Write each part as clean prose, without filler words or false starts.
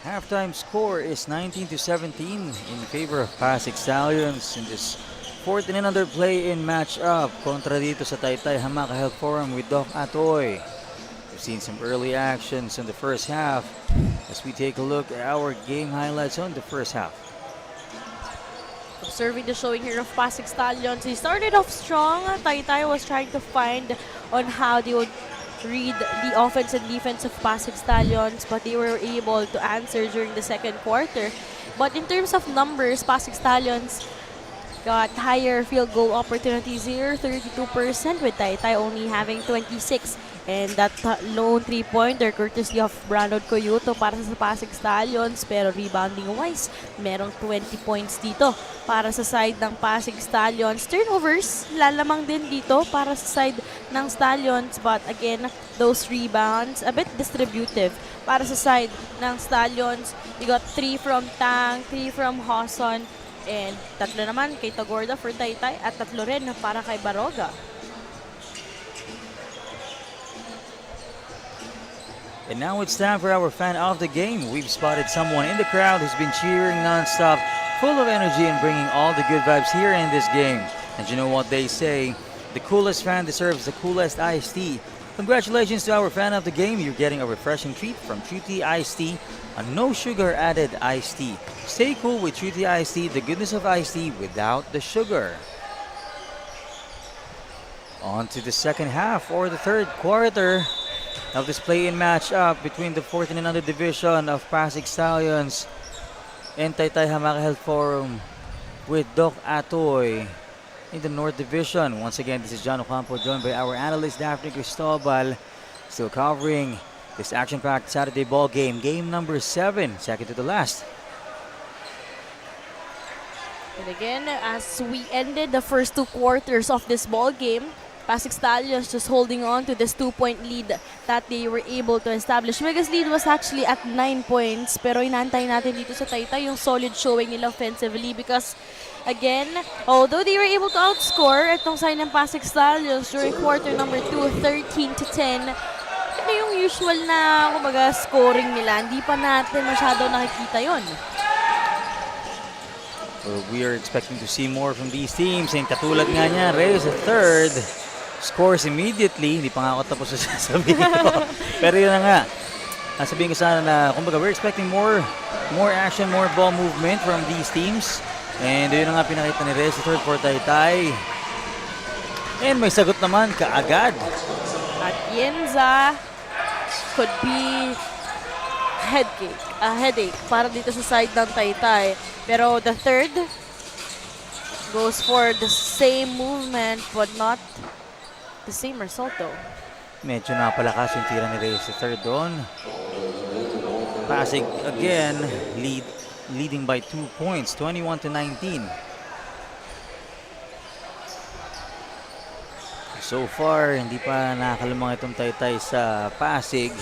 Halftime score is 19-17 in favor of PASIG Stallions in this fourth and another play-in matchup kontra dito sa Taytay Hamaka Health Forum with Doc Atoie. We've seen some early actions in the first half as we take a look at our game highlights on the first half. Observing the showing here of PASIG Stallions, he started off strong. Taytay was trying to find on how they would read the offense and defense of PASIG Stallions, but they were able to answer during the second quarter. But in terms of numbers, PASIG Stallions got higher field goal opportunities here, 32%, with Taytay only having 26. And that lone three-pointer courtesy of Brandon Coyuto para sa PASIG Stallions. Pero rebounding-wise, merong 20 points dito para sa side ng PASIG Stallions. Turnovers, lalamang din dito para sa side ng Stallions. But again, those rebounds, a bit distributive para sa side ng Stallions. You got 3 from Tang, 3 from Hoson, and 3 naman kay Tagorda for Taytay at 3 rin para kay Baroga. And now it's time for our fan of the game. We've spotted someone in the crowd who's been cheering non-stop, full of energy and bringing all the good vibes here in this game. And you know what they say, the coolest fan deserves the coolest iced tea. Congratulations to our fan of the game. You're getting a refreshing treat from Truity Iced Tea, a no sugar added iced tea. Stay cool with Truity Iced Tea, the goodness of iced tea without the sugar. On to the second half or the third quarter of this play-in matchup between the fourth and another division of PASIG Stallions and Taytay Hamaka Health Forum with Doc Atoie in the North Division. Once again, this is John Ocampo, joined by our analyst Daphne Cristobal, still covering this action-packed Saturday ball game, game number 7, second to the last. And again, as we ended the first 2 quarters of this ball game, PASIG Stallions just holding on to this 2-point lead that they were able to establish. Biggest lead was actually at 9 points, pero inantay natin dito sa Taytay yung solid showing nila offensively because again, although they were able to outscore itong side ng PASIG Stallions during quarter number 2, 13-10, ito yung usual na kumbaga scoring nila. Hindi pa natin masyado nakikita yon. Well, we are expecting to see more from these teams, and katulad nga niya, Reyes the third scores immediately. Hindi pa nga ako tapos sa sasabihin ko. Pero yun na nga. Sabihin ko sana na, kumbaga, we're expecting more action, more ball movement from these teams. And yun na nga pinakita ni Reyes the third for Taytay. And may sagot naman kaagad. At Yenza could be headache para dito sa side ng Taytay. Pero the third goes for the same movement but not the same result though. Medyo napalakas yung tira ni Reyes the third doon. PASIG again leading by 2 points, 21-19. So far, hindi pa nakalamang itong Taytay sa PASIG.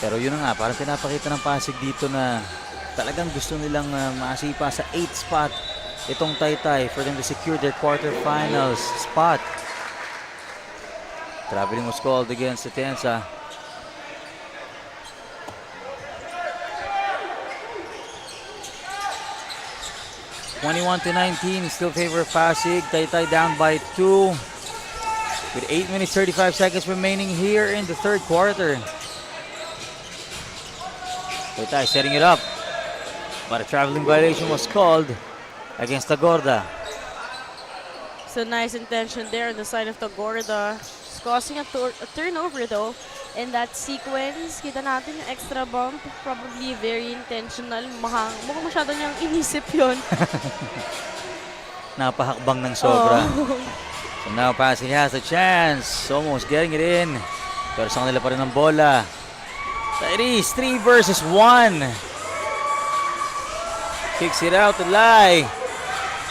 Pero yun na nga, parang pinapakita ng PASIG dito na talagang gusto nilang masipa sa 8th spot itong Taytay for them to secure their quarterfinals spot. Traveling was called against Atensa. (21-19) still favor PASIG. Taytay down by 2 with 8 minutes 35 seconds remaining here in the third quarter. Taytay setting it up, but a traveling violation was called against Tagorda. So nice intention there on the side of Tagorda. Causing a turnover though. In that sequence, kita natin yung extra bump. Probably very intentional. Mukhang masyado niyang inisip yun. Napahakbang ng sobra. So now PASIG has a chance. Almost getting it in. Pero sa kanila pa rin ang bola. Tyrese, 3 versus 1. Kicks it out to Lai.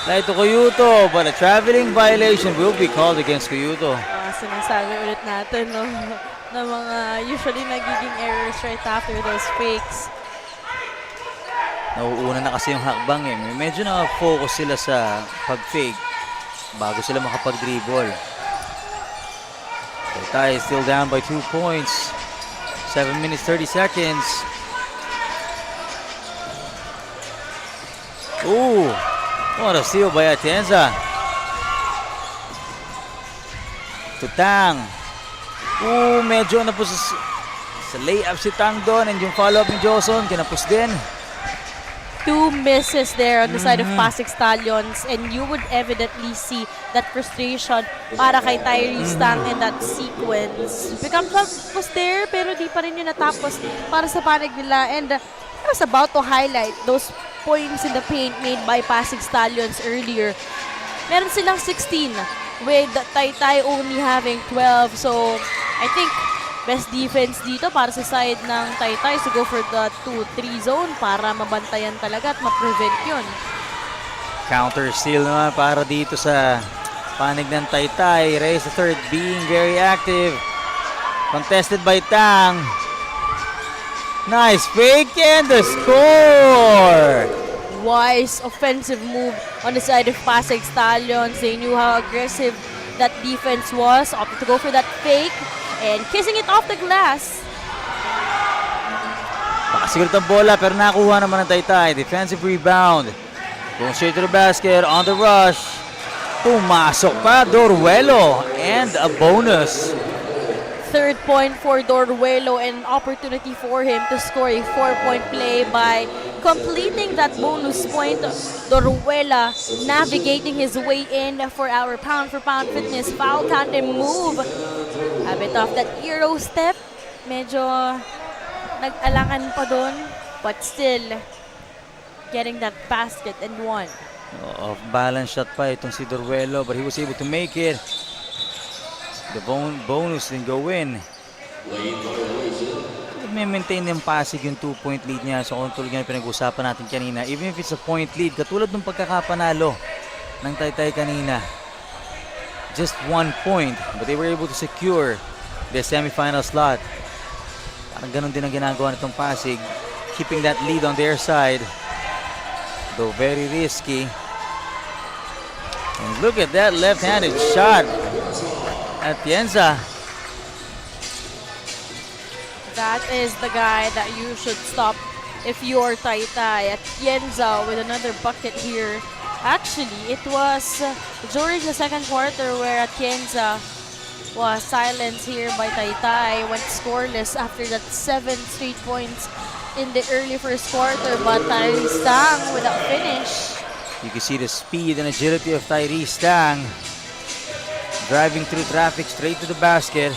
Lai to Coyuto, but a traveling violation will be called against Coyuto. Sinasabi ulit natin, no, na mga usually nagiging errors right after those fakes. Nauuna na kasi yung hakbang eh. Medyo na-focus sila sa pag-fake bago sila makapag-dribble. Taytay is still down by 2 points. 7 minutes 30 seconds. Ooh, what a steal by Atienza. To Tang. Ooh, medyo napos sa layup si Tang doon, and yung follow-up ni Joson, kinapos din. 2 misses there on the side of PASIG Stallions, and you would evidently see that frustration para kay Tyrese Tang in that sequence. Pick-up was there, pero di pa rin yun natapos para sa panig nila. And I was about to highlight those points in the paint made by PASIG Stallions earlier. Meron silang 16 with Taytay only having 12. So I think best defense dito para sa side ng Taytay to go for the 2-3 zone para mabantayan talaga at ma-prevent yun. Counter steal naman para dito sa panig ng Taytay. Reyes the third being very active. Contested by Tang. Nice fake and the score! Wise offensive move on the side of PASIG Stallions. They knew how aggressive that defense was. Opted to go for that fake and kissing it off the glass. Pakasigalit ang bola pero nakuha naman ng Taytay. Defensive rebound. Going straight to the basket on the rush. Pumasok pa Doruelo and a bonus. Third point for Doruelo and an opportunity for him to score a 4-point play by completing that bonus point. Doruela navigating his way in for our pound-for-pound fitness foul tandem move. A bit of that Euro step. Medyo nag-alangan pa dun, but still getting that basket and one. Off-balance shot pa itong si Doruelo, but he was able to make it. The bonus didn't go in. May maintain yung Pasig yung 2-point lead niya. So kung tulad nga pinag-usapan natin kanina, even if it's a point lead, katulad ng pagkakapanalo ng Taytay kanina, just 1 point, but they were able to secure the semifinal slot. Parang ganun din ang ginagawa nitong Pasig, keeping that lead on their side, though very risky. And look at that left-handed shot. Atienza. That is the guy that you should stop if you're Taytay. Atienza with another bucket here. Actually, it was during the second quarter where Atienza was silenced here by Taytay. Went scoreless after that 7 straight points in the early first quarter. But Tyrese Tang without finish. You can see the speed and agility of Tyrese Tang. Driving through traffic straight to the basket.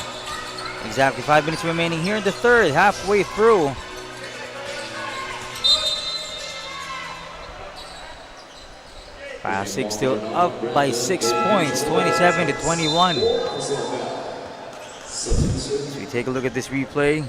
Exactly 5 minutes remaining here in the third, halfway through. Pasig still up by 6 points, 27-21. So we take a look at this replay.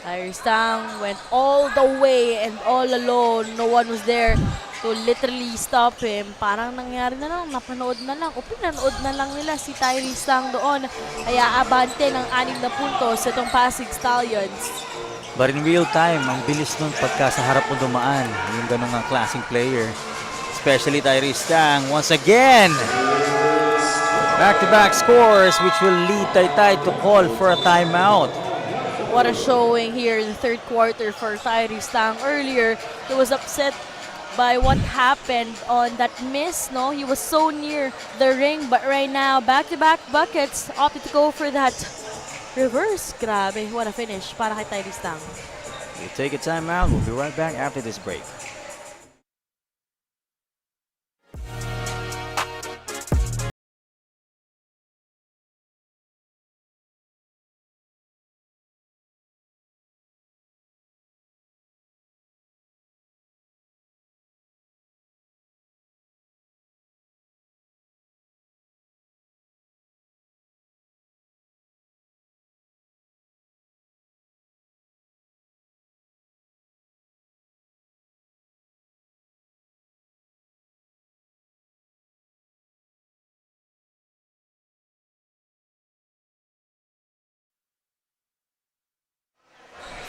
Tyrese Tang went all the way and all alone. No one was there to literally stop him. Parang nangyari na lang, napanood na lang o pinanood na lang nila si Tyrese Tang doon. Kaya abante ng 6 na puntos sa itong PASIG Stallions. But in real time, ang bilis nun pagka sa harap mo dumaan. Yung ganun ang klaseng player. Especially Tyrese Tang once again. Back-to-back scores which will lead Taytay to call for a timeout. What a showing here in the third quarter for Tyrese Tang. Earlier, he was upset by what happened on that miss, no? He was so near the ring, but right now, back-to-back buckets, opted to go for that reverse. Grabe, what a finish para kay Tyrese Tang. We'll take a timeout. We'll be right back after this break.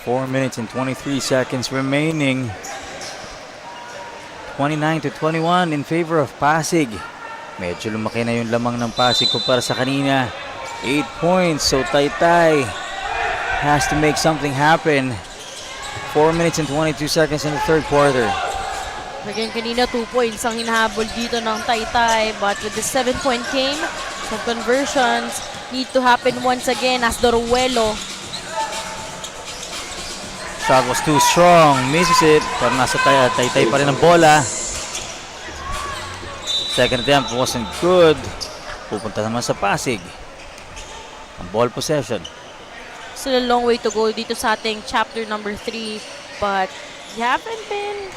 Four minutes and 23 seconds remaining. 29-21 in favor of Pasig. Medyo lumaki na yung lamang ng Pasig kumpara sa kanina. 8 points, so Taytay has to make something happen. 4 minutes and 22 seconds in the third quarter. Again, kanina 2 points ang hinahabol dito ng Taytay. But with the 7-point game, some conversions need to happen once again as Doruelo. Shot was too strong. Misses it. Pero nasa Taytay pa rin ang bola. Second attempt wasn't good. Pupunta naman sa Pasig. Ang ball possession. Still a long way to go dito sa ating chapter number 3. But you haven't been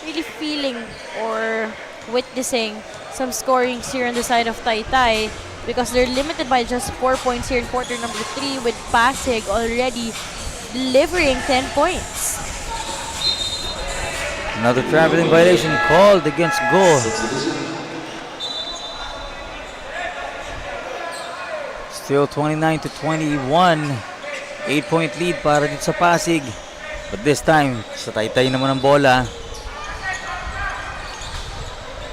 really feeling or witnessing some scorings here on the side of Taytay because they're limited by just 4 points here in quarter number 3 with Pasig already delivering 10 points. Another traveling violation called against goal. Still 29-21. 8-point lead para dito sa Pasig. But this time, sa Taytay naman ang bola.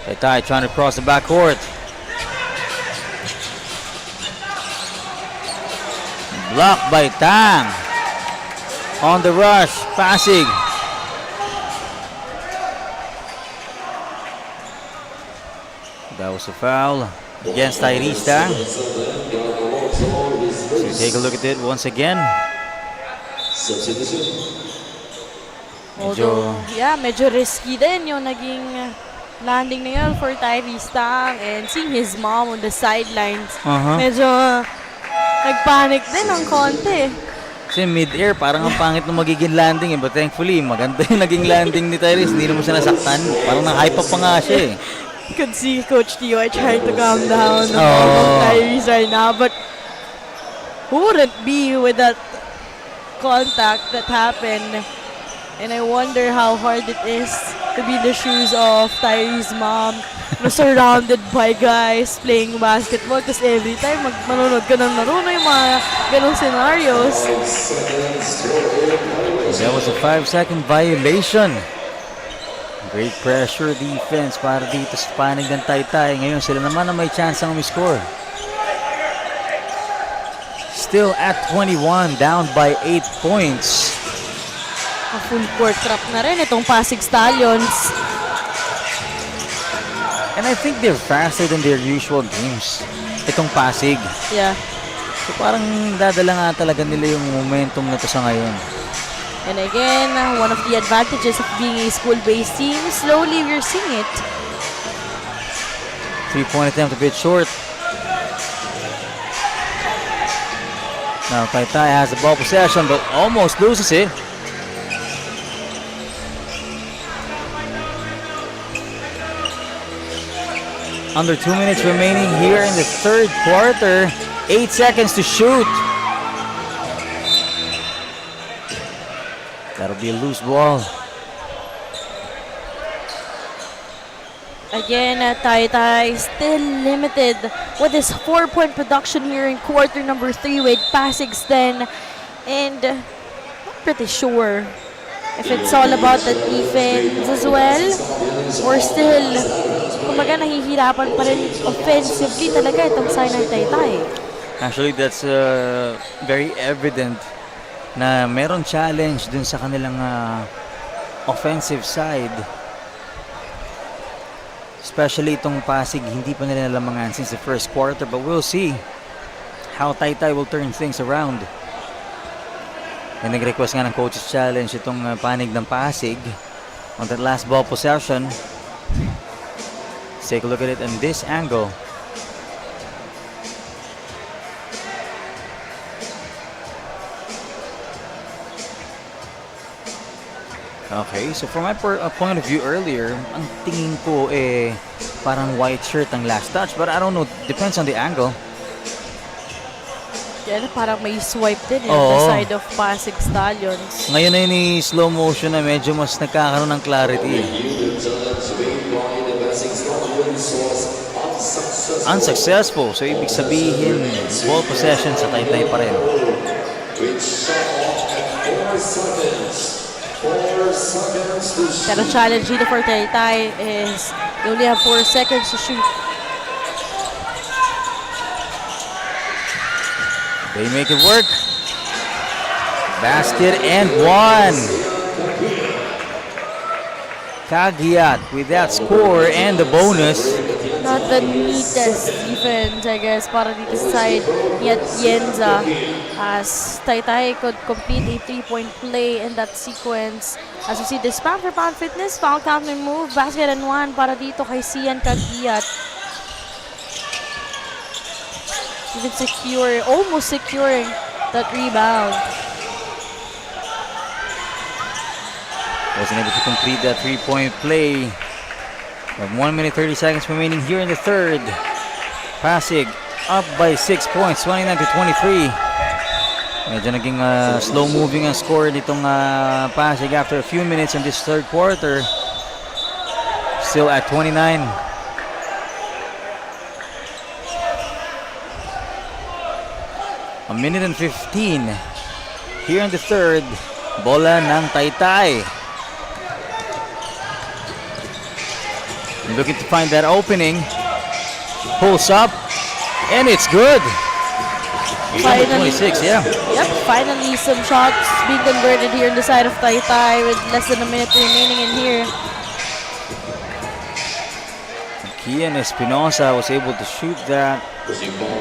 Taytay trying to cross the backcourt. Blocked by Tang. On the rush, Pasig. That was a foul against Tyrese Tang. So take a look at it once again. Medyo risky din yung naging landing na yun for Tyrese Tang, and seeing his mom on the sidelines, medyo nagpanic din ng konti. Kasi mid-air, parang ang pangit ng magiging landing but thankfully, maganda yung naging landing ni Tyrese. Hindi naman siya nasaktan. Parang na-hype up pa nga siya You could see Coach Tio trying to calm down Tyrese right now, but who wouldn't be with that contact that happened? And I wonder how hard it is to be in the shoes of Tyrese's mom, surrounded by guys playing basketball. Because every time manonood ka ng laro na yung mga ganong scenarios. That was a 5-second violation. Great pressure defense para dito sa panig ng Taytay. Ngayon sila naman na may chance ang umiscore. Still at 21, down by 8 points. A full court trap na rin itong Pasig Stallions. And I think they're faster than their usual games. Itong Pasig. Yeah. So parang dadala nga talaga nila yung momentum na to sa ngayon. And again, one of the advantages of being a school-based team, slowly we're seeing it. 3-point attempt a bit short. Now Taytay has the ball possession but almost loses it. Under 2 minutes remaining here in the third quarter. 8 seconds to shoot. That'll be a loose ball. Again, Taytay still limited with his 4-point production here in quarter number 3 with Pasig's 10. And I'm pretty sure if it's all about the defense as well, or still, kumbaga nahihirapan pa rin offensively talaga itong side ng Taytay. Actually, that's very evident na meron challenge dun sa kanilang offensive side. Especially itong Pasig, hindi pa nila nalamangan since the first quarter, but we'll see how Taytay will turn things around. And nag-request nga ng coach's challenge itong panig ng Pasig on that last ball possession. Let's take a look at it in this angle. Okay, so from my point of view earlier, ang tingin ko parang white shirt ang last touch, but I don't know, depends on the angle. Yan, parang may swipe din on the side of Pasig Stallions. Ngayon na yun slow motion na medyo mas nagkakaroon ng clarity. Unsuccessful, so ibig sabihin ball possession sa Taytay pa rin. Pero challenge dito for Taytay is they only have 4 seconds to shoot. They make it work. Basket and one. Cagiat with that score and the bonus. Not the neatest defense, I guess, para dito sa side ni Atienza, as Taytay could complete a 3-point play in that sequence. As you see, the spam for pound fitness, foul counter move, basket and one para dito kay Sian Cagiat. Even almost securing that rebound. Wasn't able to complete that 3-point play. With 1 minute 30 seconds remaining here in the third. Pasig up by 6 points, 29-23. Medyo naging slow moving ang score nitong Pasig after a few minutes in this third quarter. Still at 29. A minute and 15 here in the third. Bola ng Taytay. Looking to find that opening. Pulls up. And it's good. Finally. 26, yeah. Yep, finally some shots being converted here on the side of Taytay with less than a minute remaining in here. Kian Espinosa was able to shoot that.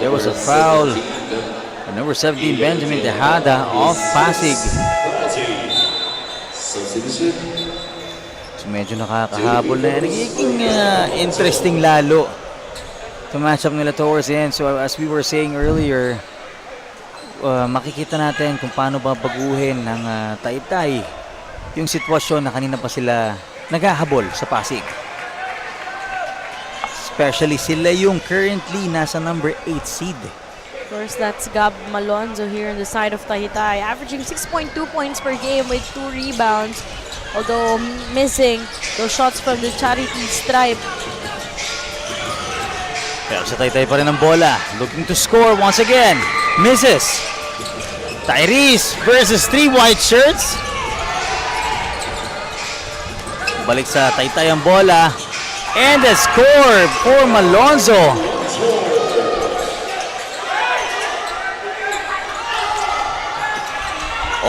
There was a foul. And number 17, Benjamin Tejada off Pasig. So medyo nakakahabol na. Nagiging interesting lalo to match up nila towards the end. So as we were saying earlier, makikita natin kung paano babaguhin ng Taytay yung sitwasyon na kanina pa sila naghahabol sa Pasig. Especially sila yung currently nasa number 8 seed. Of course, that's Gab Malonzo here on the side of Taytay, averaging 6.2 points per game with 2 rebounds, although missing those shots from the charity stripe. Pero sa Taytay pa rin ang bola. Looking to score once again. Misses. Tyrese versus 3 white shirts. Balik sa Taytay ang bola. And a score for Malonzo.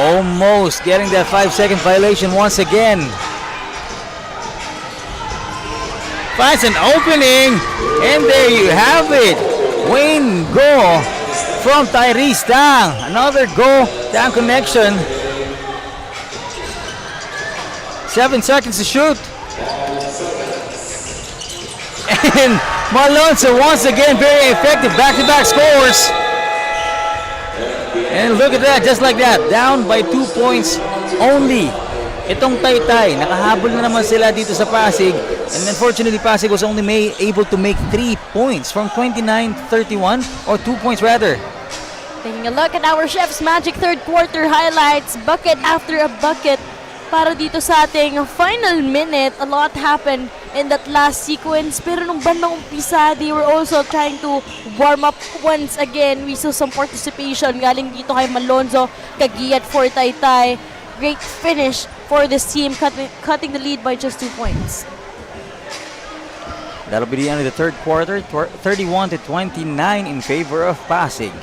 Almost getting that 5-second violation once again. Finds an opening, and there you have it. Wayne go from Tyrese Tang. Another go, Tang connection. 7 seconds to shoot. And Malonzo once again very effective, back-to-back scores. And look at that, just like that, down by 2 points only. Itong Taytay, nakahabol na naman sila dito sa Pasig. And unfortunately, Pasig was only able to make 3 points from 29-31, or 2 points rather. Taking a look at our Chef's Magic third quarter highlights, bucket after a bucket. Para dito sa ating final minute, a lot happened in that last sequence. Pero nung bandang umpisa, they were also trying to warm up once again. We saw some participation galing dito kay Malonzo, Cagiat for Taytay. Great finish for this team, cutting the lead by just 2 points. That'll be the end of the third quarter, 31-29 in favor of Pasig.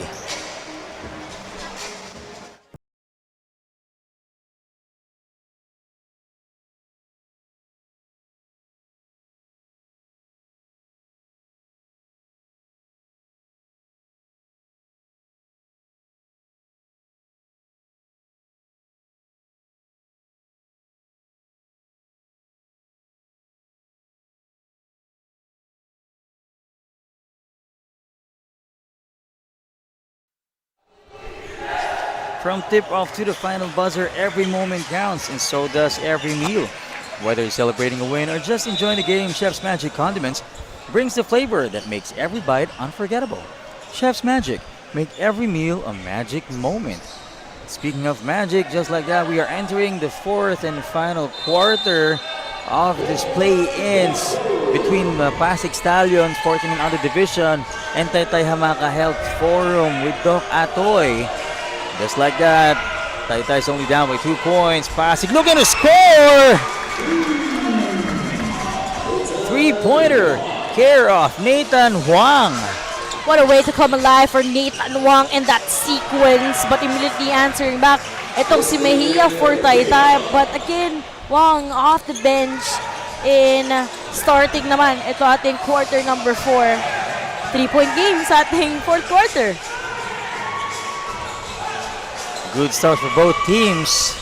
From tip-off to the final buzzer, every moment counts, and so does every meal. Whether you're celebrating a win or just enjoying the game, Chef's Magic Condiments brings the flavor that makes every bite unforgettable. Chef's Magic, make every meal a magic moment. Speaking of magic, just like that, we are entering the fourth and final quarter of this play-ins between the PASIG Stallions, 14 and under division, and TAYTAY Hamaka Health Forum with Doc Atoie. Just like that, Taytay's only down by 2 points. Pasig looking to score! 3-pointer, care of Nathan Huang. What a way to come alive for Nathan Huang in that sequence. But immediately answering back, itong si Mejia for Taytay. But again, Huang off the bench in starting naman ito ating quarter number 4. 3-point game sa ating fourth quarter. Good start for both teams.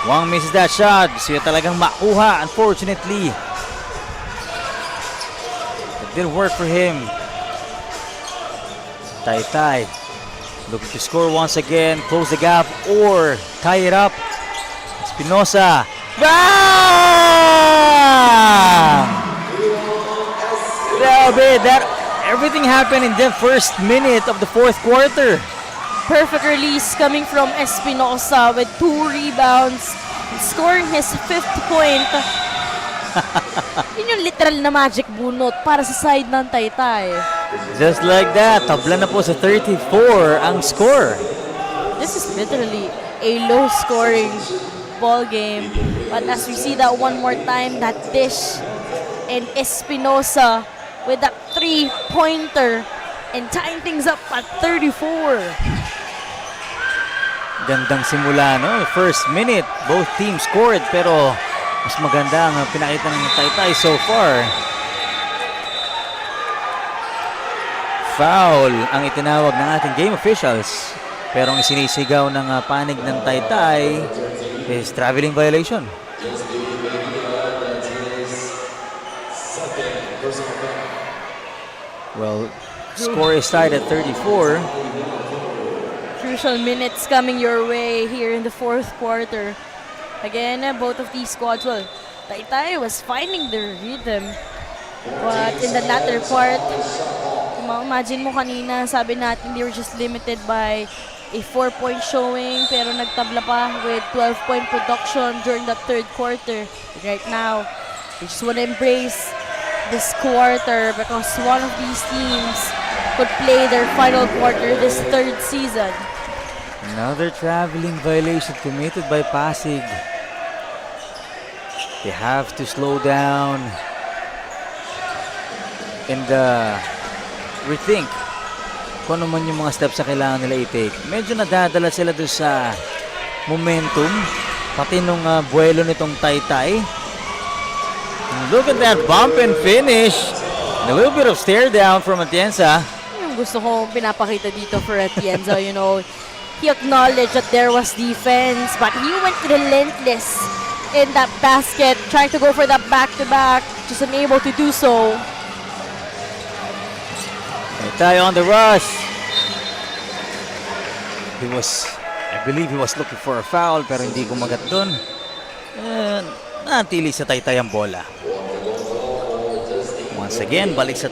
Wang misses that shot. Gusto niya talagang makuha. Unfortunately, it didn't work for him. Taytay looking to score once again, close the gap, or tie it up. Espinosa. Bang! Grabe, everything happened in the first minute of the fourth quarter. Perfect release coming from Espinosa with 2 rebounds, scoring his 5th point. Yun yung literal na magic bunot para sa side ng Taytay. Just like that, tabla na po sa 34 ang score. This is literally a low-scoring ball game. But as we see that one more time, that dish and Espinosa with that 3-pointer and tying things up at 34. Gandang simula, no? First minute, both teams scored, pero mas maganda ang pinakita ng Taytay so far. Foul ang itinawag ng ating game officials. Pero ang sinisigaw ng panig ng Taytay is traveling violation. Well, score is tied at 34. Crucial minutes coming your way here in the fourth quarter. Again, both of these squads, well, Taytay was finding their rhythm. But in the latter part, imagine mo kanina, sabi natin they were just limited by a 4-point showing, pero nagtabla pa with 12-point production during the third quarter. Right now, they just want to embrace this quarter because one of these teams could play their final quarter this third season. Another traveling violation committed by PASIG. They have to slow down and rethink kung ano man yung mga steps na kailangan nila i-take. Medyo nadadala sila doon sa momentum, pati nung buwelo nitong Taytay. Look at that bump and finish. And a little bit of stare down from Atienza. Yung gusto kong pinapakita dito for Atienza, you know, he acknowledged that there was defense, but he went relentless in that basket, trying to go for that back-to-back, just unable to do so. Taytay on the rush. I believe he was looking for a foul, pero hindi kumagat doon. Natili sa Taytay ang bola. Once again, balik sa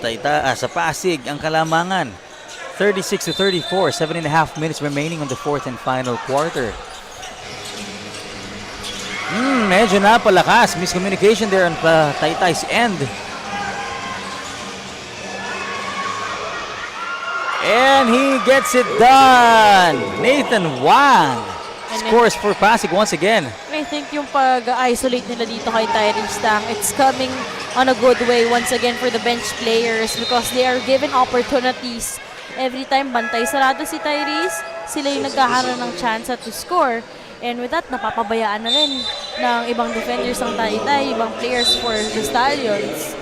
sa PASIG ang kalamangan. 36-34, 7.5 minutes remaining on the fourth and final quarter. Medyo napalakas. Miscommunication there on Taytay's end. And he gets it done. Nathan Wang scores for PASIG once again. I think yung pag-isolate nila dito kay Tyrese Tang, it's coming on a good way once again for the bench players because they are given opportunities. Every time bantay sarado si Tyrese, sila yung nagkakaroon ng chance to score. And with that, napapabayaan na rin ng ibang defenders ng Taytay, ibang players for the Stallions.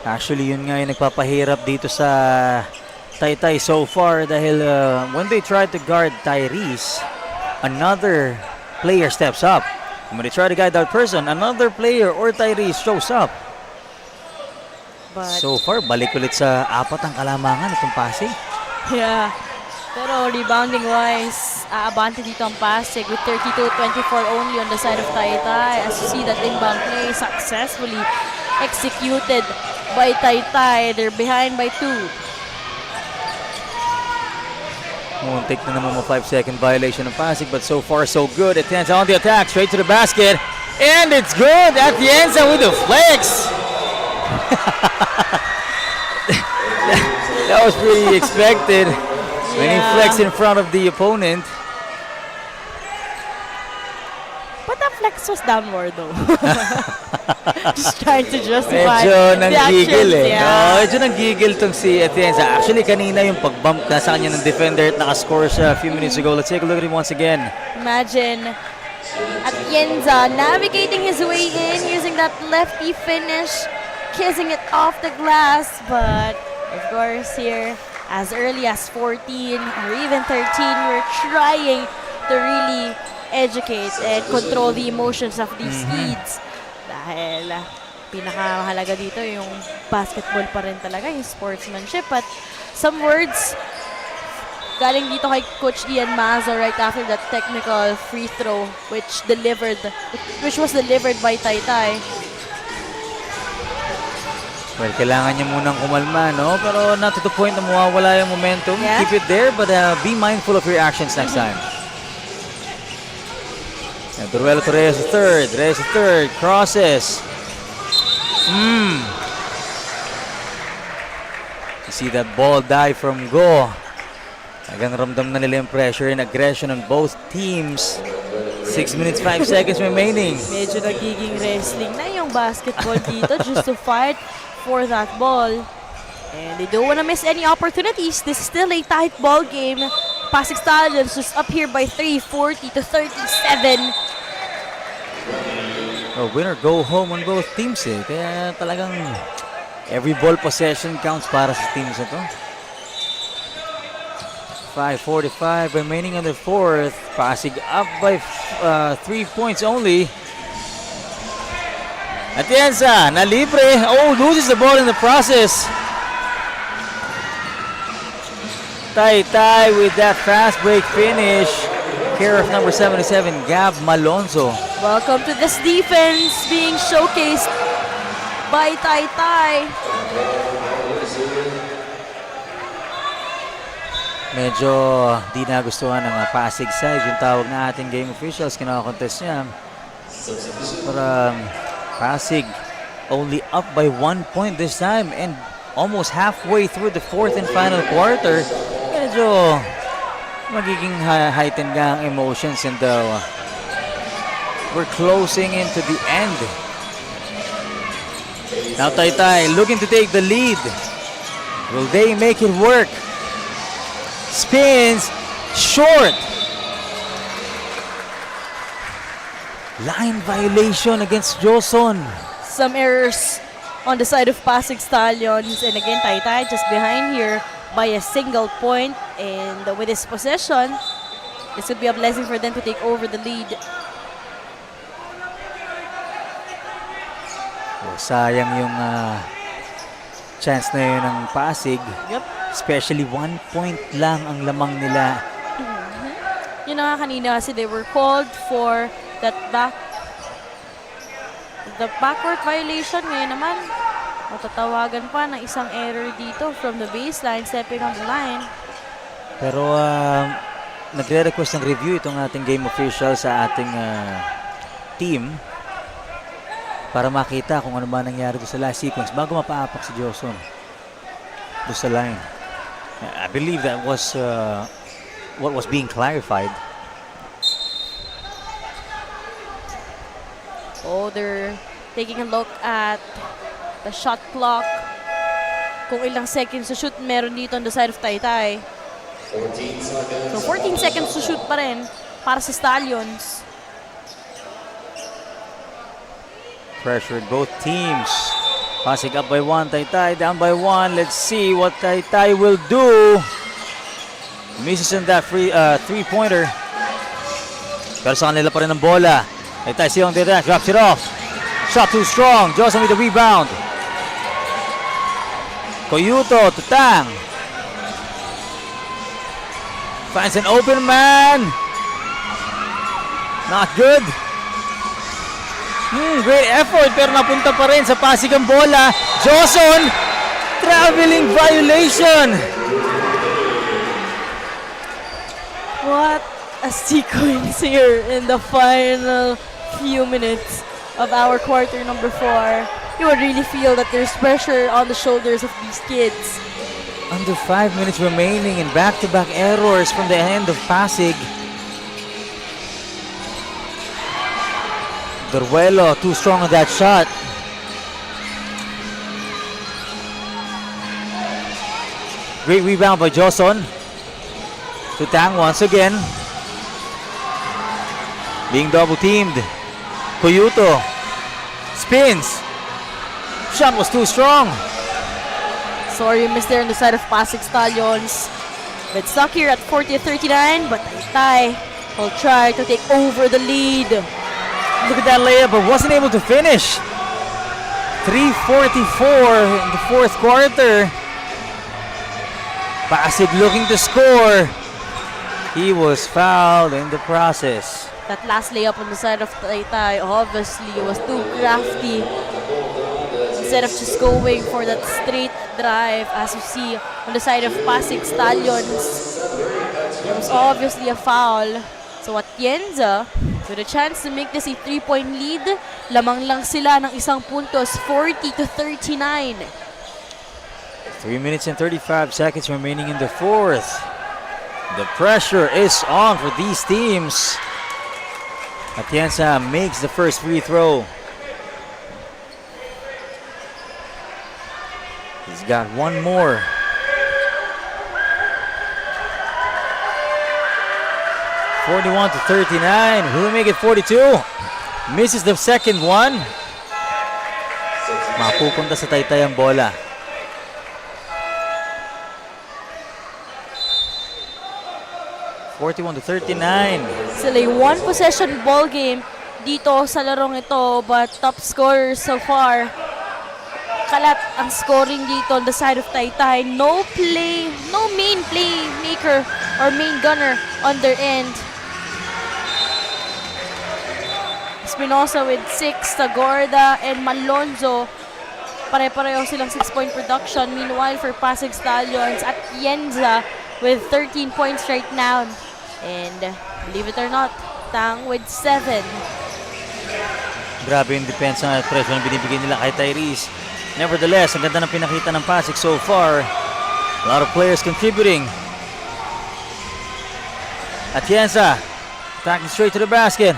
Actually, yun nga yung nagpapahirap dito sa Taytay so far dahil when they tried to guard Tyrese, another player steps up. When they try to guide that person, another player or Tyrese shows up. But so far, balik ulit sa apat ang kalamangan itong PASIG. yeah. Pero rebounding-wise, aabante dito ang PASIG with 32-24 only on the side of Taytay. As you see that inbound play successfully executed by Taytay. They're behind by 2. Muntik na naman mo 5-second violation ng PASIG, but so far so good. Atienza on the attack, straight to the basket. And it's good! Atienza with the flex! That was pretty expected. When he flexed in front of the opponent. But that flex was downward though. Just trying to justify Medyo the nanggigil actions. Yeah. Medyo nanggigil tong si Atienza. Actually, kanina yung pag-bump na sa kanya ng defender at nakascore siya a few minutes ago. Let's take a look at him once again. Imagine Atienza navigating his way in using that lefty finish, kissing it off the glass. But of course here, as early as 14 or even 13, we're trying to really educate and control the emotions of these kids. Dahil pinakamahalaga dito yung basketball pa rin talaga, yung sportsmanship. But some words galing dito kay Coach Ian Mazo right after that technical free throw which was delivered by Taytay. Well, kailangan niya munang kumalma, no? Pero not to the point na mawawala yung momentum. Yeah. Keep it there, but be mindful of your actions next time. Duruelo to Reyes third. Reyes third. Crosses. You see that ball die from Go. Talagang ramdam na nila yung pressure and aggression on both teams. 6 minutes, 5 seconds remaining. Medyo nagiging wrestling na yung basketball dito just to fight for that ball. And they don't want to miss any opportunities. This is still a tight ball game. PASIG Stallions just up here by 3, 40 to 37. A winner go home on both teams eh. Kaya talagang every ball possession counts para sa teams na to. 5:45 remaining on the fourth. PASIG up by 3 points only. Atienza, na libre. Oh, loses the ball in the process. Taytay with that fast break finish. Care of number 77, Gab Malonzo. Welcome to this defense being showcased by Taytay. Medyo di nagustuhan ng PASIG side yung tawag na ating game officials. Kinakontest niya. Pero PASIG only up by 1 point this time and almost halfway through the fourth and final quarter. Medyo magiging heightened nga ang emotions and we're closing into the end. Now Taytay looking to take the lead. Will they make it work? Spins short. Line violation against Joson. Some errors on the side of PASIG Stallions. And again, Taytay just behind here by a single point. And with this possession, this would be a blessing for them to take over the lead. Oh, sayang yung chance na yun ng PASIG. Yep. Especially 1 point lang ang lamang nila. Yun na nga kanina kasi they were called for that backward violation. Ngayon naman, matatawagan pa ng isang error dito from the baseline, stepping on the line. Pero nagre-request ng review itong ating game official sa ating team para makita kung ano ba nangyari doon sa last sequence bago mapaapak si Joson doon sa line. I believe that was what was being clarified. Oh, they're taking a look at the shot clock. Kung ilang seconds to shoot meron dito on the side of Taytay. 14 seconds. So 14 seconds to shoot pa rin para sa Stallions. Pressured both teams. PASIG up by 1, Taytay down by 1. Let's see what Taytay will do. Misses in that free three-pointer. Pero sa kanila pa rin ang bola. Taytay siyong direct, drops it off. Shot too strong. Johnson with the rebound. Koyuto, Tutang. Finds an open man. Not good. Great effort pero napunta pa rin sa PASIG ang bola. Joson, traveling violation. What a sequence here in the final few minutes of our quarter number 4. You would really feel that there's pressure on the shoulders of these kids. Under 5 minutes remaining and back-to-back errors from the end of PASIG. Duruelo too strong on that shot. Great rebound by Joson. Tutang once again. Being double teamed. Koyuto. spins. Shot was too strong. Sorry, missed there on the side of PASIG Stallions. But stuck here at 40-39, but Taytay will try to take over the lead. Look at that layup, but wasn't able to finish. 3:44 in the fourth quarter. PASIG looking to score. He was fouled in the process. That last layup on the side of Taytay obviously was too crafty. Instead of just going for that straight drive, as you see on the side of PASIG Stallions, it was obviously a foul. So Atienza, with a chance to make this a 3-point lead, lamang lang sila ng isang puntos, 40-39. 3 minutes and 35 seconds remaining in the fourth. The pressure is on for these teams. Atienza makes the first free throw. He's got one more. (41-39). Who will make it 42? Misses the second one. Mapupunta sa Taytay ang bola. (41-39). Still a one possession ball game dito sa larong ito, but top scorer so far. Kalat ang scoring dito on the side of Taytay. No main playmaker or main gunner on their end. Espinosa with 6, Tagorda and Malonzo. Pare-pareho silang 6-point production. Meanwhile, for PASIG Stallions, Atienza with 13 points right now. And believe it or not, Tang with 7. Grabe yung depensa at pressure na binibigay nila kay Tyrese. Nevertheless, ang ganda ng pinakita ng PASIG so far. A lot of players contributing. Atienza attacking straight to the basket.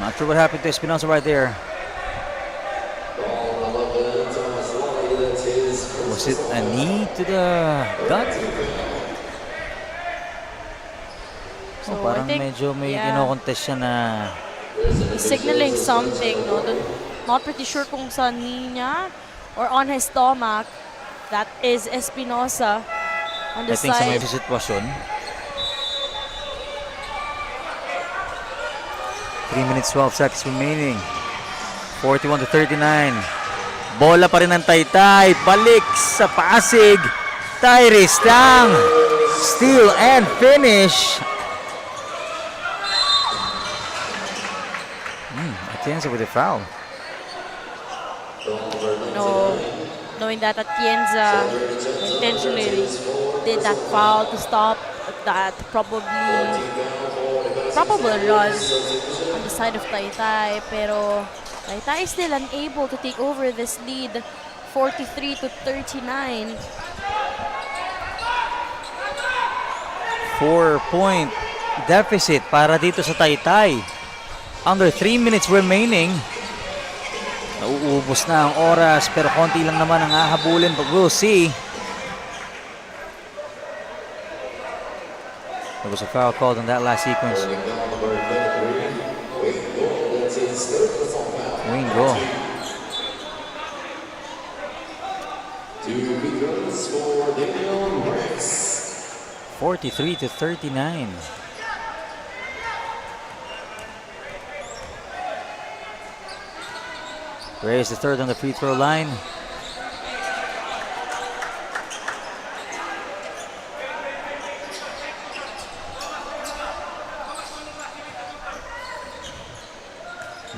Not sure what happened to Espinosa right there. Was it a knee to the gut? So Parang I think, medyo may yeah, kinokontest siya na he's signaling something. No? Not pretty sure kung sa knee niya or on his stomach. That is Espinosa on the I think sa may side. sitwasyon. 3 minutes 12 seconds remaining. 41-39. Bola pa rin ng Taytay. Balik sa PASIG. Tyrese Tang. Steal and finish. Atienza with a foul. Knowing that Atienza intentionally did that foul to stop that probable run on the side of Taytay, pero Taytay is still unable to take over this lead, 43-39. 4-point deficit para dito sa Taytay. Under 3 minutes remaining. Nauubos na ang oras pero konti lang naman ang hahabulin, but we'll see. There was a foul called in that last sequence. Wing goal. 43-39. Ray is the third on the free throw line.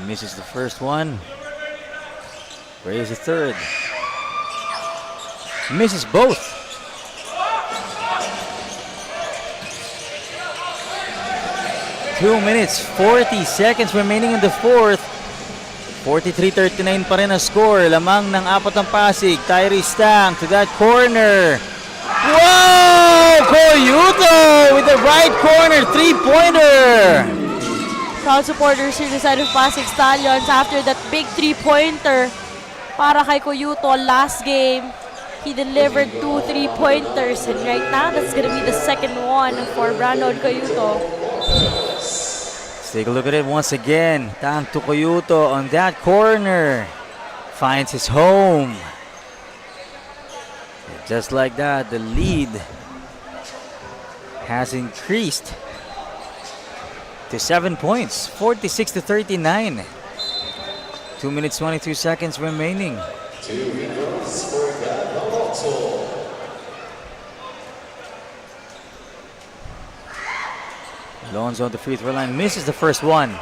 Misses the first one. Ray is the third. Misses both. Two minutes, 40 seconds remaining in the fourth. 43-39 pa rin ang score. Lamang ng apat ng PASIG. Tyrese Tang to that corner. Wow! Coyuto with the right corner three-pointer. Crowd supporters here decided of PASIG Stallions after that big three-pointer para kay Coyuto last game. He delivered 2 3-pointers, and right now that's gonna be the second one for Brandon Coyuto. take a look at it once again. Tang Tukoyuto on that corner finds his home. Just like that, the lead has increased to 7 points, 46 to 39. 2 minutes 22 seconds remaining. 2 rebounds for Atoie. Alonso on the free throw line misses the first one.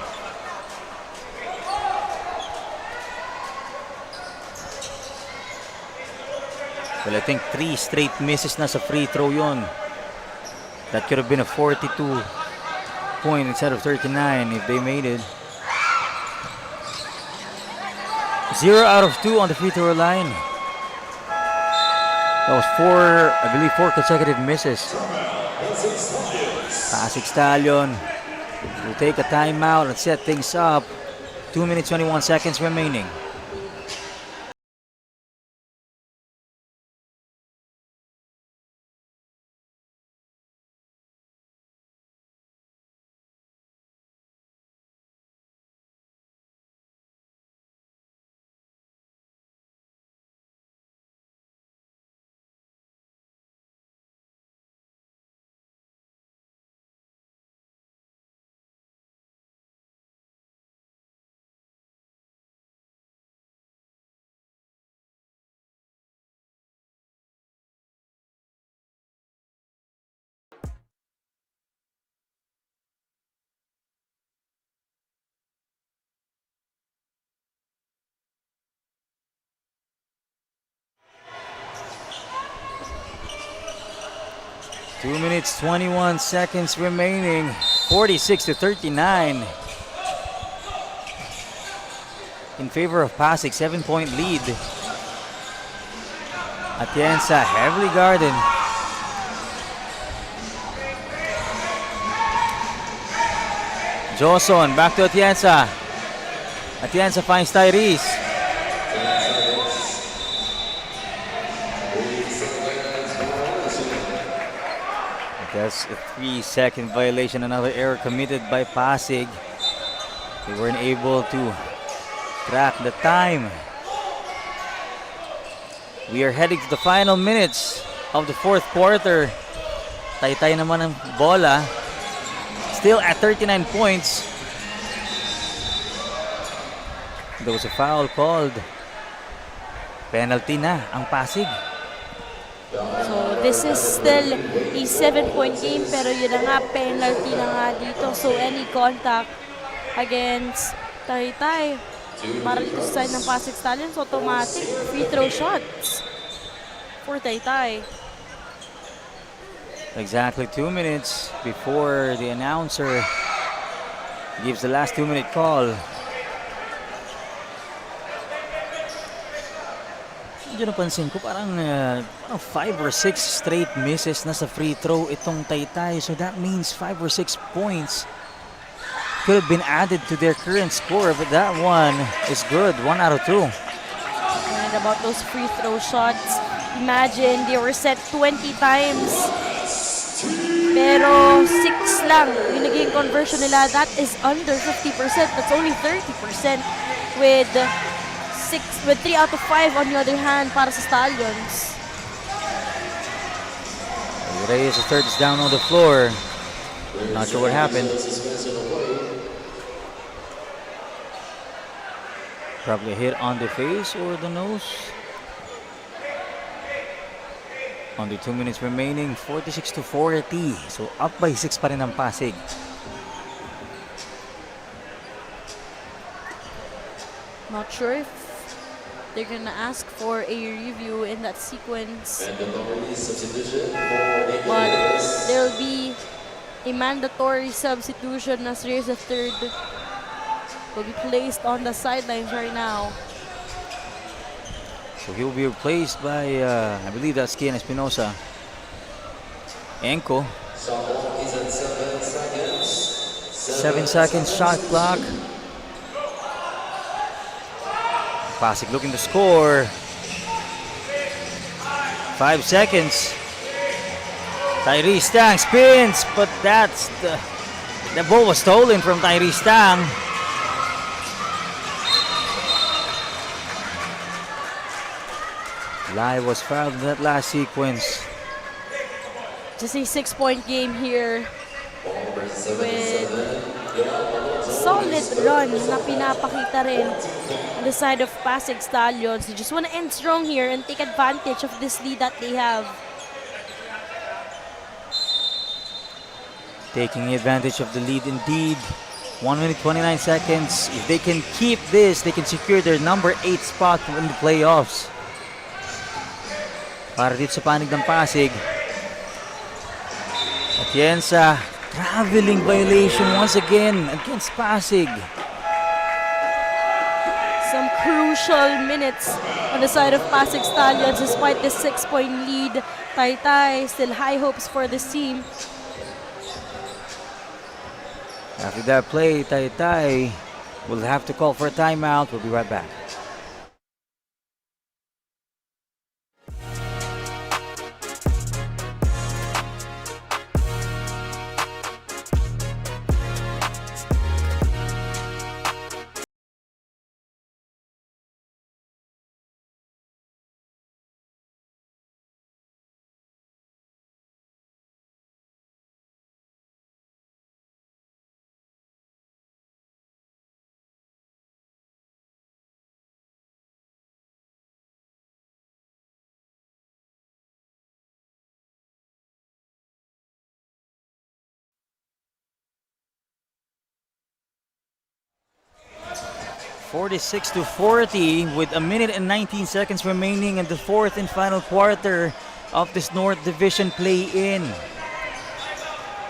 Well, I think 3 straight misses na sa free throw yon. That could have been a 42 point instead of 39 if they made it. 0 out of 2 on the free throw line. That was 4 consecutive misses. PASIG Stallion will take a timeout and set things up. 2 minutes 21 seconds remaining. Two minutes 21 seconds remaining. 46 to 39. In favor of PASIG, 7-point lead. Atienza heavily guarded. Joson back to Atienza. Atienza finds Tyrese. That's a 3-second violation. Another error committed by PASIG. They weren't able to track the time. We are heading to the final minutes of the fourth quarter. Taytay naman ang bola. Still at 39 points. There was a foul called. Penalty na ang PASIG. So this is still a 7-point game, pero yun na nga, penalty na nga dito. So any contact against Taytay para dito sa side ng PASIG Stallions, automatic free throw shots for Taytay. Exactly 2 minutes before the announcer gives the last 2-minute call. Medyo napansin ko parang 5 or 6 straight misses na sa free throw itong Taytay. So that means 5 or 6 points could have been added to their current score. But that one is good. 1 out of 2. And about those free throw shots, imagine they were set 20 times. Pero 6 lang yung naging conversion nila. That is under 50%. That's only 30% with 3 out of 5 on the other hand para sa Stallions. Reyes' third is down on the floor. Not sure what happened. Probably a hit on the face or the nose. Only 2 minutes remaining, 46 to 40. So up by 6 pa rin ang PASIG. Not sure if they're gonna ask for a review in that sequence, but there'll be a mandatory substitution as Reyes the third will be placed on the sidelines right now. So he'll be replaced by, I believe that's Kian Espinosa. Enko. 7 seconds shot clock. PASIG looking to score. 5 seconds. Tyrese Stang spins, but that's the The ball was stolen from Tyrese Tang. Lai was fouled in that last sequence. Just a 6-point game here with solid run na pinapakita rin on the side of PASIG Stallions. They just want to end strong here and take advantage of this lead that they have. Taking advantage of the lead indeed. 1 minute 29 seconds. If they can keep this, they can secure their number 8 spot in the playoffs. Para dito sa panig ng Pasig. Atienza, traveling violation once again against Pasig. Some crucial minutes on the side of PASIG Stallions despite this 6-point lead. Taytay, still high hopes for this team. After that play, Taytay will have to call for a timeout. We'll be right back. (46-40) with a minute and 19 seconds remaining in the fourth and final quarter of this North Division play-in.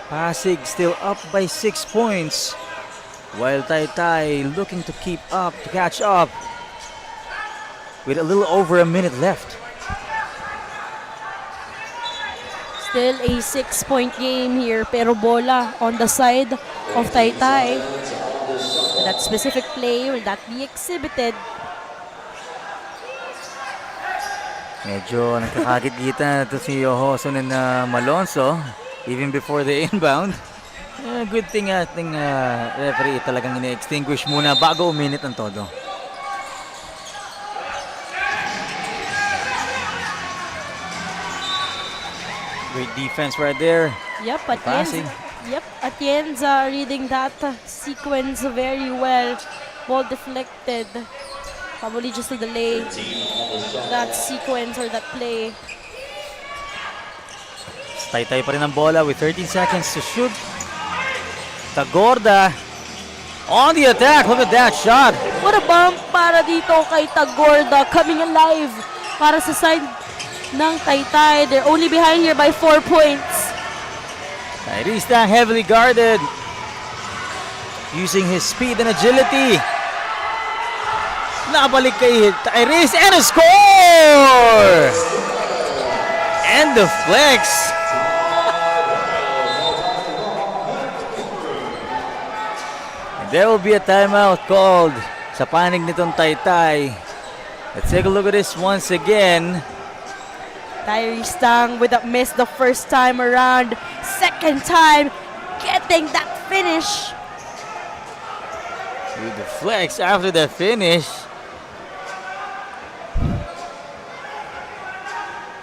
Pasig still up by 6 points, while Taytay looking to keep up, to catch up, with a little over a minute left. Still a 6-point game here, pero bola on the side of Taytay. That specific play will not be exhibited. Medyo nagkakagit-gita na ito si Johoson and Malonzo even before the inbound. Good thing ating referee talagang ine-extinguish muna bago uminit ang todo. Great defense right there. Yep, Passing. Atienza reading that sequence very well. Ball deflected. Probably just to delay that sequence or that play. Taytay pa rin ang bola with 13 seconds to shoot. Tagorda on the attack. Look at that shot. What a bump para dito kay Tagorda, coming alive para sa side ng Taytay. They're only behind here by 4 points. Tyrese Tang heavily guarded, using his speed and agility. Nabalik kay Tyrese and a score! And the flex. And there will be a timeout called sa panig nitong Taytay. Let's take a look at this once again. Tyrese Tang with a miss the first time around. Second time, getting that finish. With the flex after the finish.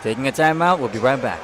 Taking a timeout, we'll be right back.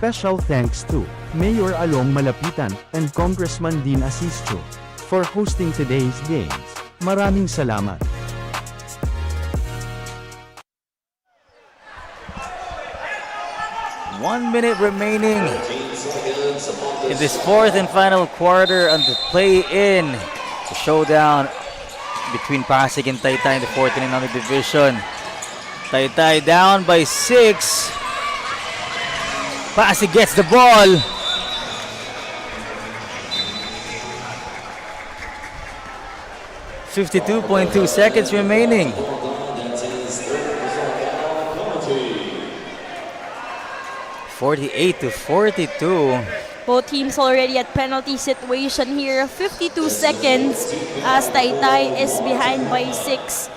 Special thanks to Mayor Along Malapitan and Congressman Dean Asisio for hosting today's games. Maraming salamat. One minute remaining in this fourth and final quarter on the play-in. The showdown between Pasig and Taytay in the fourth and another division. Taytay down by 6. Pasig gets the ball. 52.2 seconds remaining. 48-42. Both teams already at penalty situation here. 52 seconds as Taytay is behind by 6.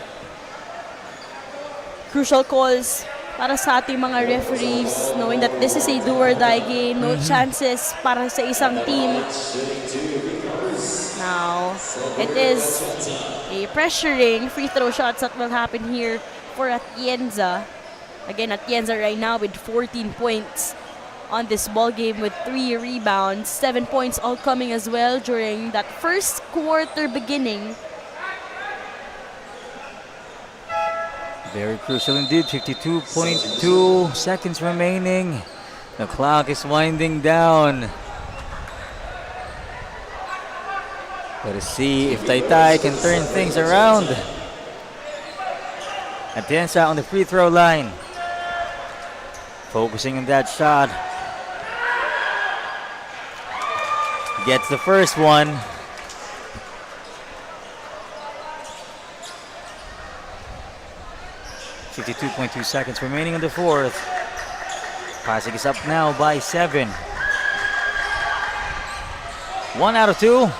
Crucial calls para sa ating mga referees, knowing that this is a do or die game. No chances para sa isang team. Now, it is a pressuring free throw shots that will happen here for Atienza. Again, Atienza right now with 14 points on this ball game with 3 rebounds. 7 points all coming as well during that first quarter beginning. Very crucial indeed. 52.2 seconds remaining. The clock is winding down. Let us see if Taytay can turn things around. Atienza on the free throw line. Focusing on that shot. Gets the first one. .2 seconds remaining in the fourth. PASIG is up now by 7. 1 out of 2.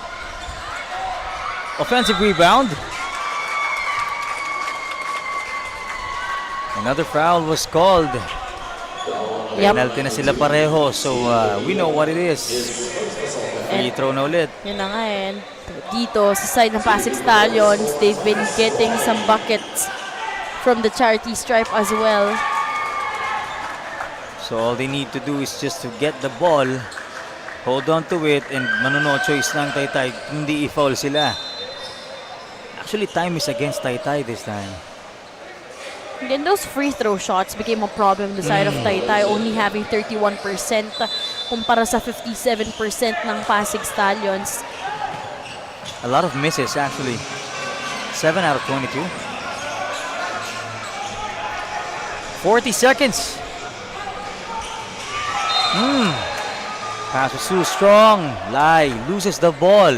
Offensive rebound. Another foul was called. Penalty na sila pareho, so we know what it is. Free throw na ulit. Yun na nga eh. Dito sa side ng PASIG Stallions, they've been getting some buckets from the charity stripe as well. So all they need to do is just to get the ball, hold on to it, and no choice lang Taytay, hindi i-foul sila. Actually, time is against Taytay this time. Then those free throw shots became a problem on the side of Taytay, only having 31% kumpara sa 57% ng PASIG Stallions. A lot of misses actually. 7 out of 22. 40 seconds. Pass was too strong. Lai loses the ball.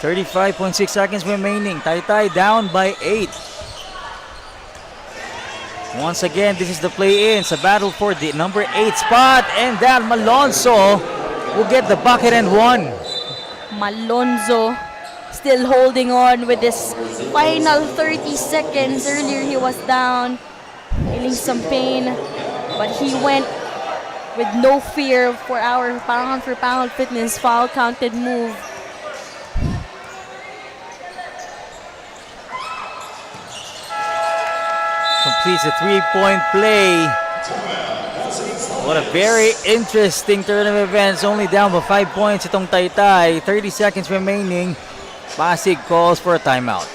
35.6 seconds remaining. Taytay down by 8. Once again, this is the play-in. It's a battle for the number 8 spot. And that Malonzo will get the bucket and one. Malonzo still holding on with this final 30 seconds. Earlier he was down, feeling some pain, but he went with no fear for our pound for pound fitness foul counted move. Completes a three-point play. What a very interesting turn of events. Only down by 5 points itong Taytay. 30 seconds remaining. PASIG calls for a timeout.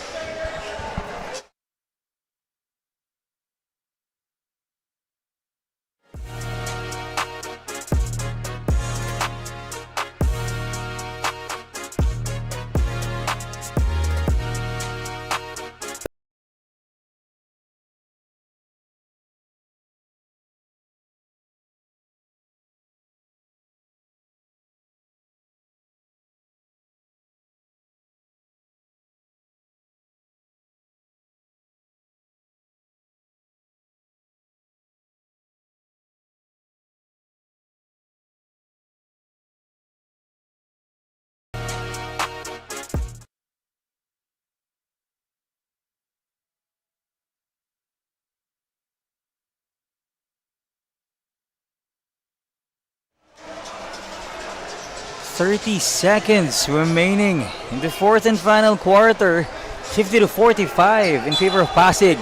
.30 seconds remaining in the fourth and final quarter. 50-45 in favor of PASIG.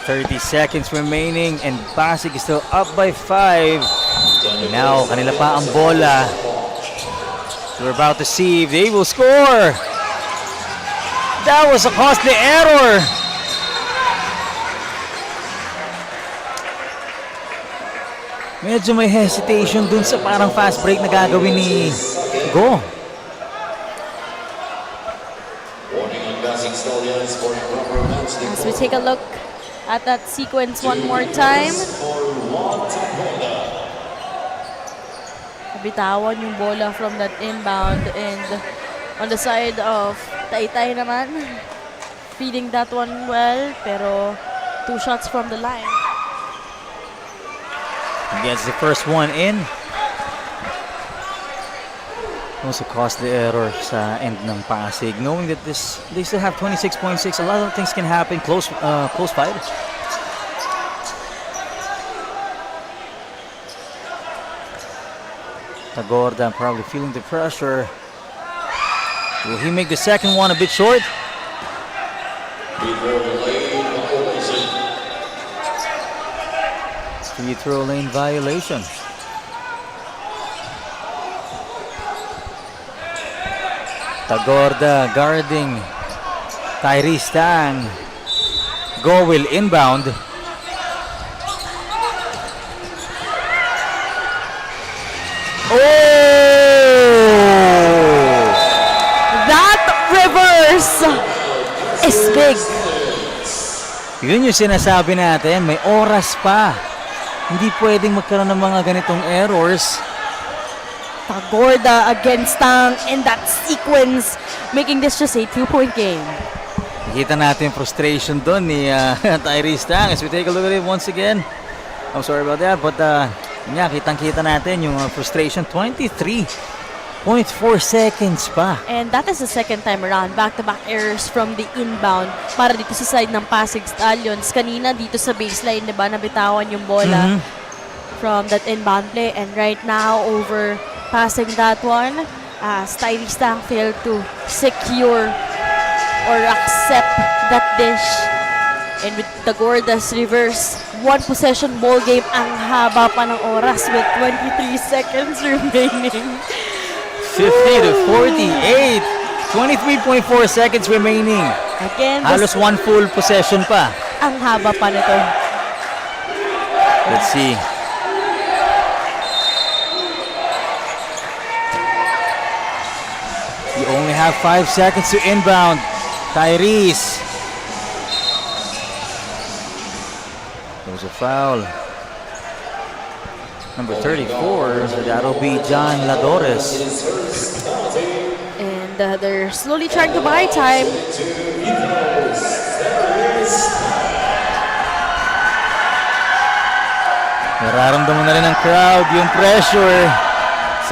.30 seconds remaining and PASIG is still up by 5. Now, kanila pa ang bola. We're about to see if they will score. That was a costly error. Medyo may hesitation dun sa parang fast break na gagawin ni Go. As we take a look at that sequence one more time. nabitawan yung bola from that inbound. And on the side of Taytay naman, feeding that one well, pero 2 shots from the line. Gets the first one in. Also caused the error sa end ng Pasig. Knowing that they still have 26.6, a lot of things can happen. Close fight. Tagorda probably feeling the pressure. Will he make the second one a bit short? Free throw lane violation. Tagorda guarding Tyrese Tang. Go will inbound. Oh! That reverse is big. Yun yung sinasabi natin, may oras pa. Hindi pwedeng magkaroon ng mga ganitong errors. Tagorda against Tang in that sequence, making this just a 2-point game. Nakita natin yung frustration doon ni Tyrese Tang as we take a look at it once again. I'm sorry about that, but kitang-kita natin yung frustration. 23.4 seconds pa. And that is the second time around. Back-to-back errors from the inbound para dito sa side ng PASIG Stallions. Kanina dito sa baseline, diba, nabitawan yung bola from that inbound play. And right now, over passing that one, Tyrese Tang failed to secure or accept that dish. And with Tagorda's reverse, one possession ball game, ang haba pa ng oras with 23 seconds remaining. 50 to 48. 23.4 seconds remaining. Again, Halos one full possession pa. ang haba pa nito. Let's see. You only have 5 seconds to inbound. Tyrese. There was a foul. Number 34, so that'll be John Ladores. And they're slowly trying to buy time. Nararamdaman na rin ng crowd yung pressure.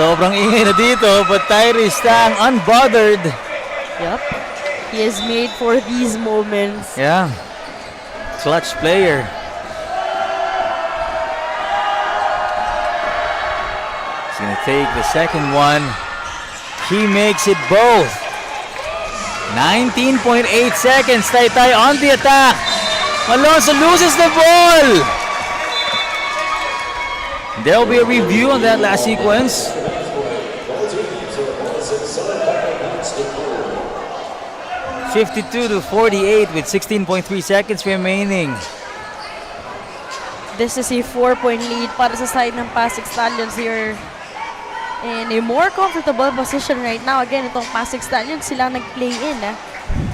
Sobrang ingay na dito, but Tyrese Tang unbothered. Yep. He is made for these moments. Yeah. Clutch player. He's gonna take the second one. He makes it both. 19.8 seconds. Taytay on the attack. Alonso loses the ball. There'll be a review on that last sequence. (52-48) with 16.3 seconds remaining. This is a 4-point lead para sa side ng PASIG Stallions here. In a more comfortable position right now. Again, itong PASIG Stallions, sila nag-play in.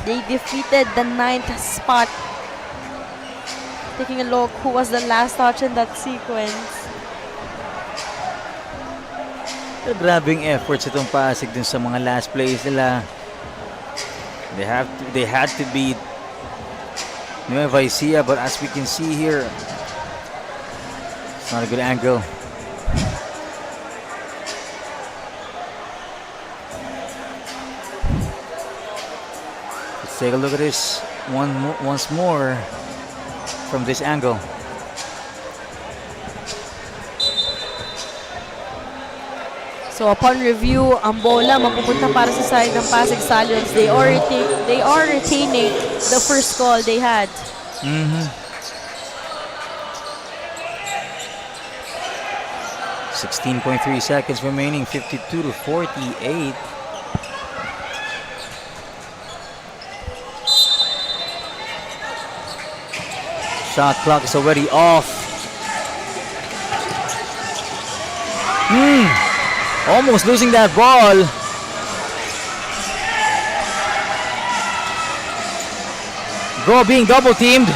They defeated the 9th spot. Taking a look, who was the last touch in that sequence? Grabing efforts itong Pasig dun sa mga last plays nila. They had to beat Nueva Ecija, but as we can see here, it's not a good angle. Let's take a look at this once more from this angle. So upon review, ang bola mapupunta para sa side ng PASIG Stallions. They are retaining the first call they had. 16.3 seconds remaining, 52-48. Shot clock is already off. Almost losing that ball. Go being double teamed.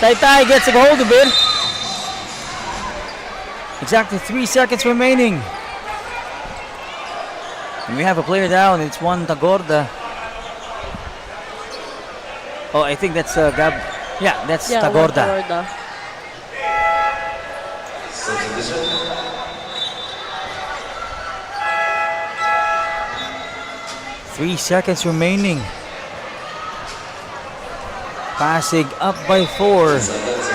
Taytay gets a hold of it. Exactly 3 seconds remaining. And we have a player down. It's Juan Tagorda. Oh, I think that's Gab. Yeah, that's Yeah, Tagorda. Tagorda. Substitution. 3 seconds remaining. Pasig up by 4. Seconds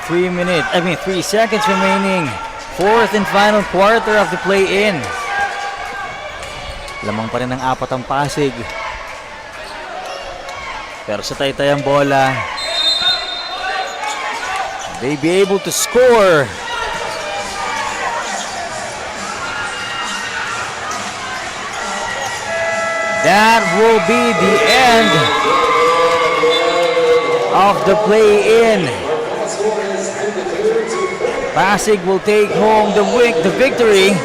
remaining. Exactly 3 seconds remaining. Fourth and final quarter of the play-in. Lamang pa rin ng 4 ang Pasig. Pero sa Taytay ang bola. They be able to score. That will be the end of the play-in. Pasig will take home the victory.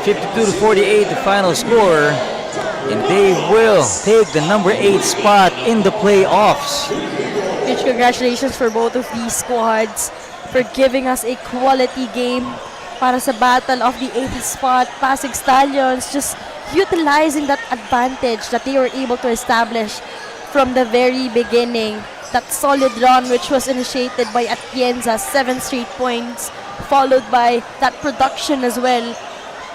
52-48 the final score. And they will take the number 8 spot in the playoffs. Huge congratulations for both of these squads for giving us a quality game para sa battle of the 8th spot. Pasig Stallions just utilizing that advantage that they were able to establish from the very beginning. That solid run which was initiated by Atienza, 7 straight points, followed by that production as well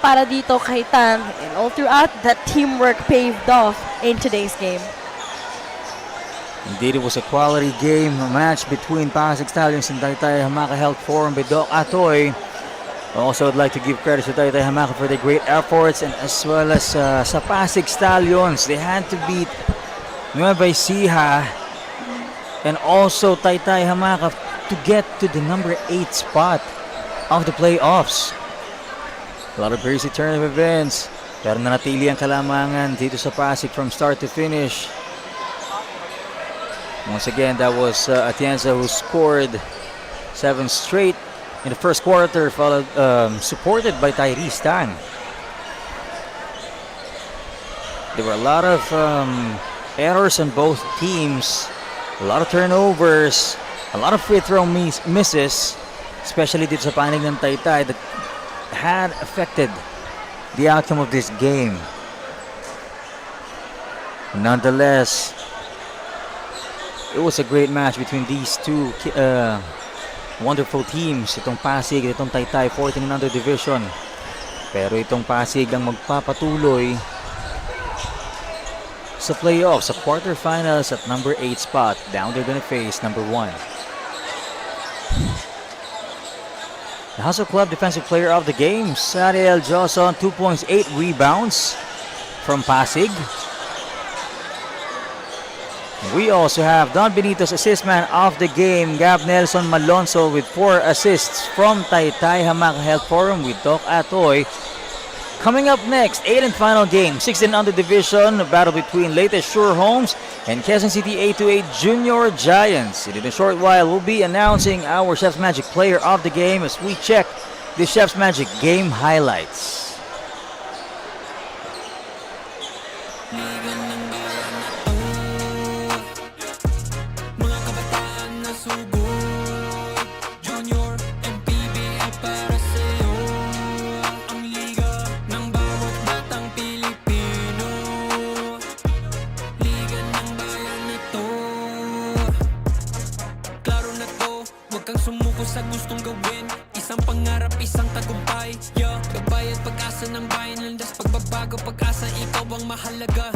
para dito kay Tang. And all throughout, that teamwork paved off in today's game. Indeed, it was a quality game, a match between PASIG Stallions and TAYTAY HAMAKA held forum by Doc Atoie. Also, I'd like to give credit to TAYTAY HAMAKA for their great efforts, and as well as sa PASIG Stallions. They had to beat Nueva Ecija and also TAYTAY HAMAKA to get to the number 8 spot of the playoffs. A lot of crazy turn of events, pero nanatili ang kalamangan dito sa Pasig from start to finish. Once again, that was Atienza who scored 7 straight in the first quarter, followed supported by Tyrese Tan. There were a lot of errors on both teams, a lot of turnovers, a lot of free throw misses, especially dito sa panig ng Taytay, that had affected the outcome of this game. Nonetheless, it was a great match between these two wonderful teams. Itong Pasig, itong Taytay, 14 and under division. Pero itong Pasig ang magpapatuloy sa playoffs, sa quarterfinals at number 8 spot. Down they're gonna face number 1. The Hustle Club Defensive Player of the Game, Sariel Joson, 2 points, 8 rebounds from Pasig. We also have Don Benito's assist man of the game, Gab Nelson Malonzo, with 4 assists from Taytay HAMAKA Health Forum with Doc Atoie. Coming up next, 8th and final game, 16 under division, a battle between Latest Sure Homes and Quezon City 828 Junior Giants. And in a short while, we'll be announcing our Chef's Magic player of the game as we check the Chef's Magic game highlights. Mga kabataan na sugod, Junior, MPBL para sa'yo. Ang liga ng bawat batang Pilipino, liga ng bayan na to. Klaro na to, huwag kang sumuko sa gustong gawin. Isang pangarap, isang tagumpay, yeah. Gabay at pag-asa ng bayan, landas pagbabago, pag-asa, ikaw ang mahalaga.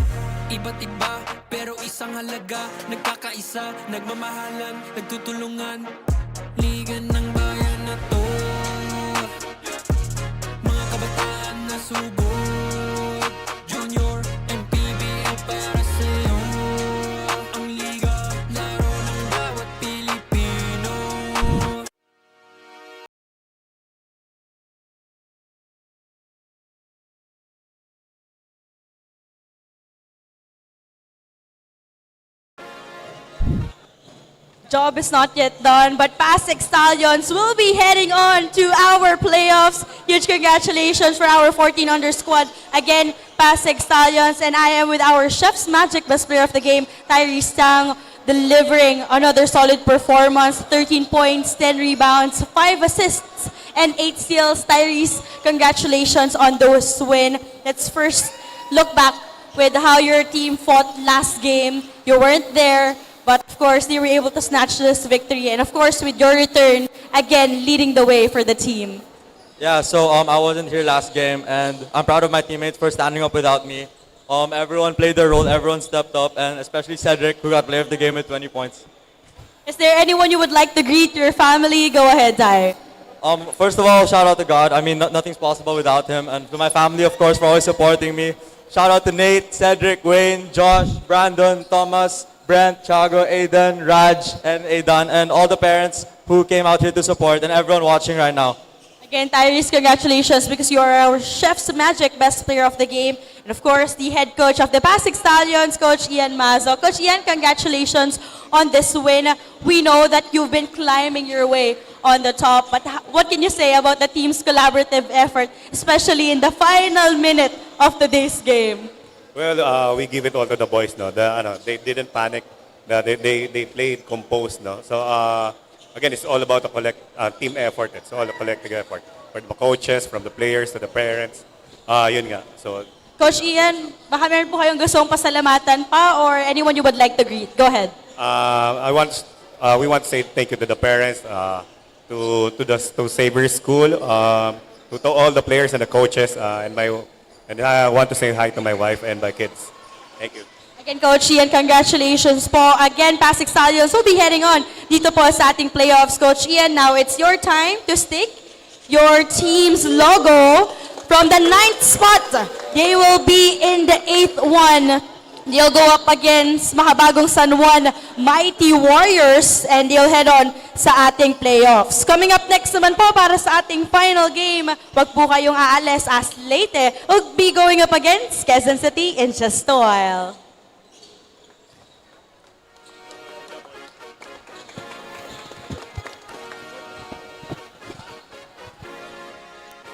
Iba't iba, pero isang halaga. Nagkakaisa, nagmamahalan, nagtutulungan. Liga ng bayan na to. Mga kabataan na sugod, Junior, MPBL para sa'yo. Ang liga, laro ng bawat Pilipino. Job is not yet done, but PASIG Stallions will be heading on to our playoffs. Huge congratulations for our 14 under squad. Again, PASIG Stallions, and I am with our Chef's Magic best player of the game, Tyrese Tang, delivering another solid performance. 13 points, 10 rebounds, 5 assists, and 8 steals. Tyrese, congratulations on those win. Let's first look back with how your team fought last game. You weren't there, but of course, they were able to snatch this victory. And of course, with your return, again, leading the way for the team. Yeah, so I wasn't here last game, and I'm proud of my teammates for standing up without me. Everyone played their role, everyone stepped up, and especially Cedric, who got player of the game with 20 points. Is there anyone you would like to greet your family? Go ahead, Ty. First of all, shout out to God. I mean, nothing's possible without him, and to my family, of course, for always supporting me. Shout out to Nate, Cedric, Wayne, Josh, Brandon, Thomas, Brent, Thiago, Aiden, Raj, and Aidan, and all the parents who came out here to support, and everyone watching right now. Again, Tyrese, congratulations because you are our Chef's Magic best player of the game. And of course, the head coach of the PASIG Stallions, Coach Ian Mazo. Coach Ian, congratulations on this win. We know that you've been climbing your way on the top, but what can you say about the team's collaborative effort, especially in the final minute of today's game? Well, we give it all to the boys, no. They didn't panic. They played composed, no. So again, it's all about a team effort. It's all a collective effort. From the coaches, from the players to the parents. Yun nga. So Coach Ian, baka meron po kayong gustong pasalamatan pa or anyone you would like to greet? Go ahead. we want to say thank you to the parents, to Saber School, to all the players and the coaches, and I want to say hi to my wife and my kids. Thank you. Again, Coach Ian, congratulations po. Again, PASIG Stallions will be heading on dito po sa ating playoffs. Coach Ian, now it's your time to stick your team's logo from the 9th spot. They will be in the 8th one. They'll go up against Mahabagong San Juan Mighty Warriors and they'll head on sa ating playoffs. Coming up next naman po para sa ating final game, wag po kayong aalis as Leyte will be going up against Quezon City in just a while.